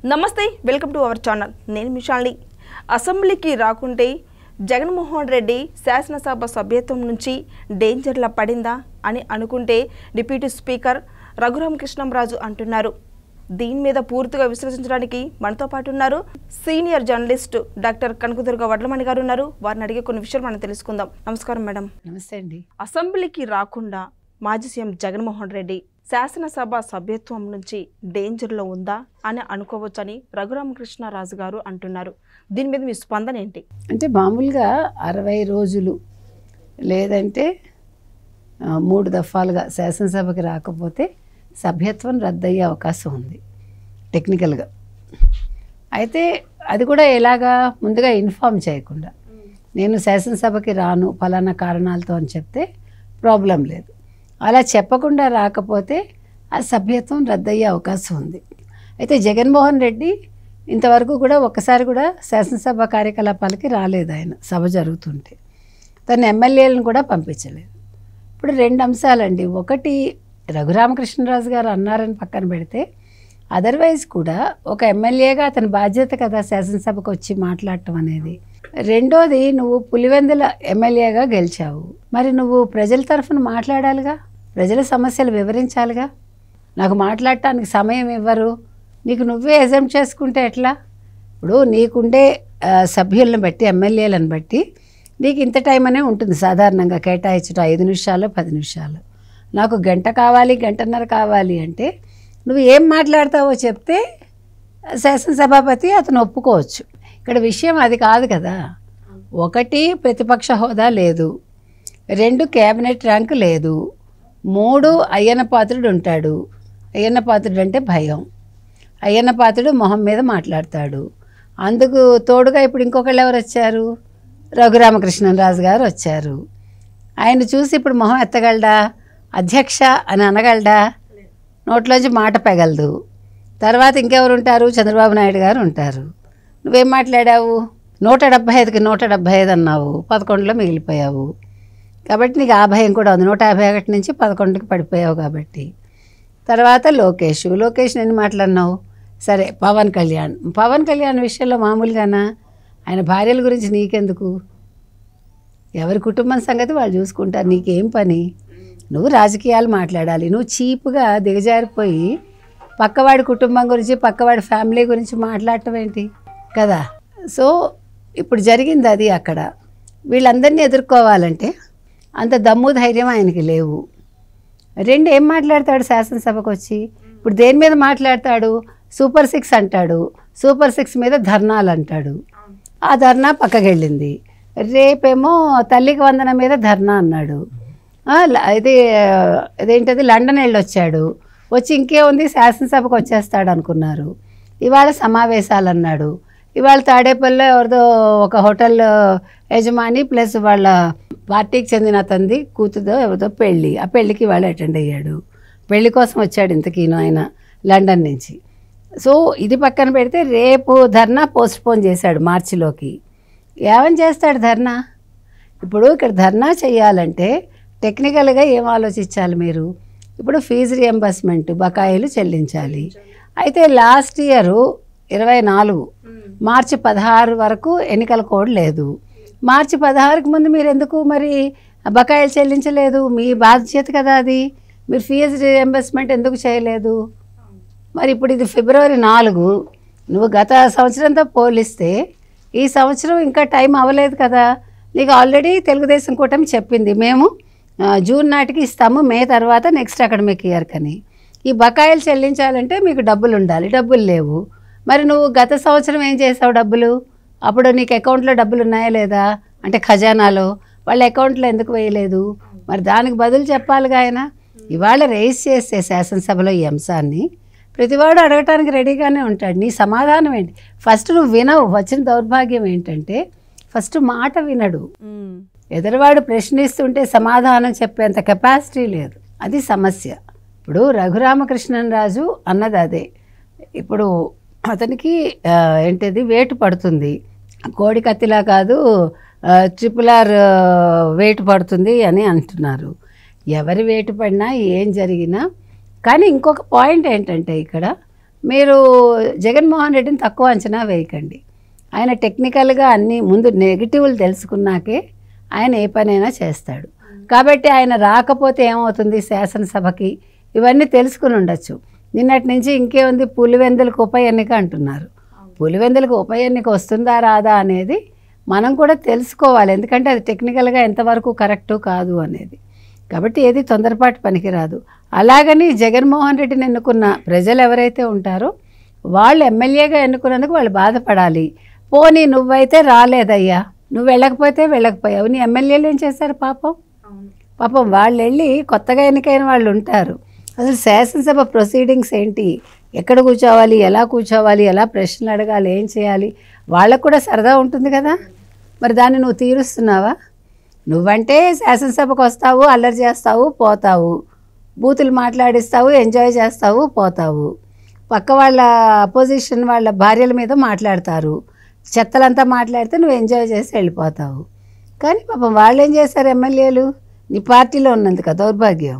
నమస్తే, welcome to our channel. నేను మిషాల్ని. అసెంబ్లీకి రాకుంటే జగన్మోహన్ రెడ్డి శాసనసభ సభ్యత్వం నుంచి డేంజర్లా పడిందా అని అనుకుంటే డిప్యూటీ స్పీకర్ రఘురామకృష్ణంరాజు అంటున్నారు. దీని మీద పూర్తిగా విశ్లేషించడానికి మనతో పాటు ఉన్నారు senior journalist doctor Kanakadurga Vadlamani గారు ఉన్నారు. వారిని అడిగే కొన్ని విషయాలు మనం తెలుసుకుందాం. నమస్కారం మేడం. నమస్తే అండి. అసెంబ్లీకి రాకుండా మాజీ సీఎం జగన్మోహన్ రెడ్డి శాసనసభ సభ్యత్వం నుంచి డేంజర్లో ఉందా అని అనుకోవచ్చని రఘురామకృష్ణరాజు గారు అంటున్నారు. దీని మీద మీ స్పందన ఏంటి? అంటే మామూలుగా 60 రోజులు లేదంటే 3 దఫాలుగా శాసనసభకి రాకపోతే సభ్యత్వం రద్దయ్యే అవకాశం ఉంది టెక్నికల్గా. అయితే అది కూడా ఎలాగా, ముందుగా ఇన్ఫామ్ చేయకుండా నేను శాసనసభకి రాను ఫలానా కారణాలతో అని చెప్తే ప్రాబ్లం లేదు. అలా చెప్పకుండా రాకపోతే ఆ సభ్యత్వం రద్దయ్యే అవకాశం ఉంది. అయితే జగన్మోహన్ రెడ్డి ఇంతవరకు కూడా ఒక్కసారి కూడా శాసనసభ కార్యకలాపాలకి రాలేదు. ఆయన సభ జరుగుతుంటే తన ఎమ్మెల్యేలను కూడా పంపించలేదు. ఇప్పుడు 2 అంశాలండి. ఒకటి, రఘురామకృష్ణరాజు గారు అన్నారని పక్కన పెడితే అదర్వైజ్ కూడా ఒక ఎమ్మెల్యేగా అతని బాధ్యత కదా శాసనసభకు వచ్చి మాట్లాడటం అనేది. రెండోది, నువ్వు పులివెందుల ఎమ్మెల్యేగా గెలిచావు, మరి నువ్వు ప్రజల తరఫున మాట్లాడాలిగా, ప్రజల సమస్యలు వివరించాలిగా. నాకు మాట్లాడటానికి సమయం ఇవ్వరు, నీకు నువ్వే ఎజెంప్ట్ చేసుకుంటే ఎట్లా? ఇప్పుడు నీకుండే సభ్యులను బట్టి, ఎమ్మెల్యేలను బట్టి నీకు ఇంత టైం అనే ఉంటుంది సాధారణంగా కేటాయించడం, 5 నిమిషాలు 10 నిమిషాలు. నాకు గంట కావాలి, గంటన్నర కావాలి అంటే నువ్వు ఏం మాట్లాడతావో చెప్తే శాసనసభాపతి అతను ఒప్పుకోవచ్చు. ఇక్కడ విషయం అది కాదు కదా. 1, ప్రతిపక్ష హోదా లేదు. 2, కేబినెట్ ర్యాంక్ లేదు. 3, అయ్యన్న పాత్రుడు ఉంటాడు. అయ్యన్న పాత్రుడు అంటే భయం. అయ్యన్న పాత్రుడు మొహం మీద మాట్లాడతాడు. అందుకు తోడుగా ఇప్పుడు ఇంకొకళ్ళు ఎవరు వచ్చారు? రఘురామకృష్ణరాజు గారు వచ్చారు. ఆయన చూసి ఇప్పుడు మొహం ఎత్తగలడా? అధ్యక్ష అని అనగలడా? నోట్లోంచి మాట పెగలదు. తర్వాత ఇంకెవరు ఉంటారు? చంద్రబాబు నాయుడు గారు ఉంటారు. నువ్వేం మాట్లాడావు? 175కి 175 అన్నావు, 11లో మిగిలిపోయావు. కాబట్టి నీకు ఆ భయం కూడా ఉంది. 151 నుంచి 11కి పడిపోయావు కాబట్టి. తర్వాత లోకేష్ నేను మాట్లాడినావు. సరే, పవన్ కళ్యాణ్ విషయంలో మామూలుగానా? ఆయన భార్యల గురించి నీకెందుకు? ఎవరి కుటుంబం సంగతి వాళ్ళు చూసుకుంటారు, నీకేం పని? నువ్వు రాజకీయాలు మాట్లాడాలి. నువ్వు చీప్గా దిగజారిపోయి పక్కవాడి కుటుంబం గురించి, పక్కవాడి ఫ్యామిలీ గురించి మాట్లాడటం ఏంటి కదా. సో ఇప్పుడు జరిగింది అది. అక్కడ వీళ్ళందరినీ ఎదుర్కోవాలంటే అంత దమ్ము ధైర్యం ఆయనకి లేవు. 2, ఏం మాట్లాడతాడు శాసనసభకు వచ్చి? ఇప్పుడు దేని మీద మాట్లాడతాడు? సూపర్ 6 అంటాడు. సూపర్ 6 మీద ధర్నాలు అంటాడు. ఆ ధర్నా పక్కకెళ్ళింది. రేపేమో తల్లికి వందన మీద ధర్నా అన్నాడు. ఇదేంటది, లండన్ వెళ్ళొచ్చాడు. వచ్చి ఇంకేముంది, శాసనసభకు వచ్చేస్తాడు అనుకున్నారు. ఇవాళ సమావేశాలు అన్నాడు. ఇవాళ తాడేపల్లిలో ఎవరిదో ఒక హోటల్ యజమాని ప్లస్ వాళ్ళ పార్టీకి చెందిన అతనిది కూతురుదో ఎవరిదో పెళ్ళి. ఆ పెళ్ళికి ఇవాళ అటెండ్ అయ్యాడు. పెళ్లి కోసం వచ్చాడు ఇంతకీను ఆయన లండన్ నుంచి. సో ఇది పక్కన పెడితే రేపు ధర్నా పోస్ట్పోన్ చేశాడు మార్చిలోకి. ఏమని చేస్తాడు ధర్నా? ఇప్పుడు ఇక్కడ ధర్నా చేయాలంటే టెక్నికల్గా ఏం ఆలోచించాలి మీరు? ఇప్పుడు ఫీజు రియంబర్స్మెంట్ బకాయిలు చెల్లించాలి. అయితే లాస్ట్ ఇయర్ 24 మార్చి 16 వరకు ఎన్నికల కోడ్ లేదు. మార్చి 16కి ముందు మీరు ఎందుకు మరి బకాయిలు చెల్లించలేదు? మీ బాధ్యత కదా అది. మీరు ఫీజు రియంబర్స్మెంట్ ఎందుకు చేయలేదు? మరి ఇప్పుడు ఇది ఫిబ్రవరి 4. నువ్వు గత సంవత్సరంతో పోలిస్తే ఈ సంవత్సరం ఇంకా టైం అవ్వలేదు కదా. నీకు ఆల్రెడీ తెలుగుదేశం కూటమి చెప్పింది, మేము జూన్ నాటికి ఇస్తాము, మే తర్వాత నెక్స్ట్ అకాడమిక్ ఇయర్ కని. ఈ బకాయిలు చెల్లించాలంటే మీకు డబ్బులు ఉండాలి, డబ్బులు లేవు. మరి నువ్వు గత సంవత్సరం ఏం చేసావు? డబ్బులు అప్పుడు నీకు అకౌంట్లో డబ్బులు ఉన్నాయా లేదా అంటే ఖజానాలో, వాళ్ళ అకౌంట్లో ఎందుకు వేయలేదు? మరి దానికి బదులు చెప్పాలిగా ఆయన. ఇవాళ రైజ్ చేస్తే శాసనసభలో ఈ అంశాన్ని ప్రతివాడు అడగటానికి రెడీగానే ఉంటాడు. నీ సమాధానం ఏంటి? ఫస్ట్ నువ్వు వినవు. వచ్చిన దౌర్భాగ్యం ఏంటంటే ఫస్ట్ మాట వినడు. ఎదురువాడు ప్రశ్నిస్తుంటే సమాధానం చెప్పేంత కెపాసిటీ లేదు. అది సమస్య. ఇప్పుడు రఘురామకృష్ణరాజు అన్నది అదే. ఇప్పుడు అతనికి ఏంటిది వేటు పడుతుంది, కోడి కత్తిలా కాదు RRR వేటు పడుతుంది అని అంటున్నారు. ఎవరి వేటు పడినా ఏం జరిగినా కానీ ఇంకొక పాయింట్ ఏంటంటే ఇక్కడ మీరు జగన్మోహన్ రెడ్డిని తక్కువ అంచనా వేయకండి. ఆయన టెక్నికల్గా అన్నీ ముందు నెగిటివ్లు తెలుసుకున్నాకే ఆయన ఏ పనైనా చేస్తాడు. కాబట్టి ఆయన రాకపోతే ఏమవుతుంది, శాసనసభకి ఇవన్నీ తెలుసుకుని ఉండొచ్చు. నిన్నటి నుంచి ఇంకేముంది, పులివెందులకు ఉప ఎన్నిక అంటున్నారు. పులివెందులకు ఉప ఎన్నిక వస్తుందా రాదా అనేది మనం కూడా తెలుసుకోవాలి. ఎందుకంటే అది టెక్నికల్గా ఎంతవరకు కరెక్టు కాదు అనేది. కాబట్టి ఏది తొందరపాటు పనికిరాదు. అలాగని జగన్మోహన్ రెడ్డిని ఎన్నుకున్న ప్రజలు ఎవరైతే ఉంటారో వాళ్ళు ఎమ్మెల్యేగా ఎన్నుకున్నందుకు వాళ్ళు బాధపడాలి. పోనీ నువ్వైతే రాలేదయ్యా, నువ్వు వెళ్ళకపోతే వెళ్ళకపోయావు, నీ ఎమ్మెల్యేలు ఏం చేశారు పాపం వాళ్ళు వెళ్ళి కొత్తగా ఎన్నికైన వాళ్ళు ఉంటారు. అసలు శాసనసభ ప్రొసీడింగ్స్ ఏంటి, ఎక్కడ కూర్చోవాలి, ఎలా కూర్చోవాలి, ఎలా ప్రశ్నలు అడగాలి, ఏం చేయాలి, వాళ్ళకు కూడా సరదా ఉంటుంది కదా. మరి దాన్ని నువ్వు తీరుస్తున్నావా? నువ్వంటే శాసనసభకు వస్తావు, అల్లరి చేస్తావు, పోతావు, బూతులు మాట్లాడిస్తావు, ఎంజాయ్ చేస్తావు, పోతావు. పక్క వాళ్ళ అపోజిషన్ వాళ్ళ భార్యల మీద మాట్లాడతారు, చెత్తలంతా మాట్లాడితే నువ్వు ఎంజాయ్ చేసి వెళ్ళిపోతావు. కానీ పాపం వాళ్ళు ఏం చేశారు, ఎమ్మెల్యేలు నీ పార్టీలో ఉన్నందుకు దౌర్భాగ్యం.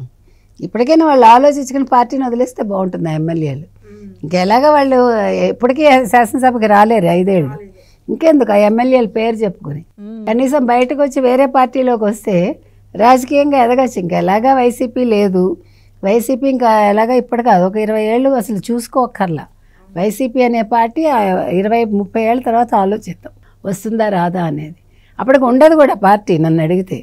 ఇప్పటికైనా వాళ్ళు ఆలోచించుకుని పార్టీని వదిలేస్తే బాగుంటుంది. ఆ ఎమ్మెల్యేలు ఇంకెలాగా వాళ్ళు ఇప్పటికీ శాసనసభకి రాలేరు 5 ఏళ్ళు, ఇంకెందుకు ఆ ఎమ్మెల్యేల పేరు చెప్పుకొని కనీసం బయటకు వచ్చి వేరే పార్టీలోకి వస్తే రాజకీయంగా ఎదగచ్చు. ఇంకెలాగా వైసీపీ లేదు, వైసీపీ ఇంకా ఎలాగా ఇప్పటికా ఒక 20 ఏళ్ళు అసలు చూసుకోక్కర్లా. వైసీపీ అనే పార్టీ 20-30 ఏళ్ళ తర్వాత ఆలోచిద్దాం వస్తుందా రాదా అనేది. అప్పటికి ఉండదు కూడా పార్టీ, నన్ను అడిగితే.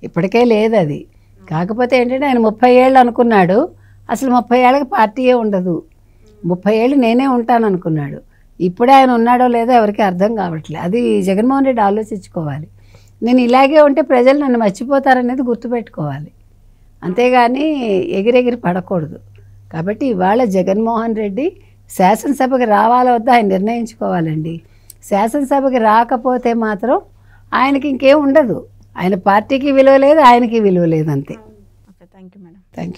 ఇప్పటికే లేదు అది. కాకపోతే ఏంటంటే ఆయన 30 ఏళ్ళు అనుకున్నాడు, అసలు 30 ఏళ్ళకి పార్టీయే ఉండదు, 30 ఏళ్ళు నేనే ఉంటాను అనుకున్నాడు. ఇప్పుడే ఆయన ఉన్నాడో లేదో ఎవరికి అర్థం కావట్లేదు. అది జగన్మోహన్ రెడ్డి ఆలోచించుకోవాలి. నేను ఇలాగే ఉంటే ప్రజలు నన్ను మర్చిపోతారనేది గుర్తుపెట్టుకోవాలి, అంతేగాని ఎగిరెగిరి పడకూడదు. కాబట్టి ఇవాళ జగన్మోహన్ రెడ్డి శాసనసభకి రావాలా వద్దా ఆయన నిర్ణయించుకోవాలండి. శాసనసభకి రాకపోతే మాత్రం ఆయనకి ఇంకేం ఉండదు, ఆయన పార్టీకి విలువ లేదు, ఆయనకి విలువ లేదు, అంతే.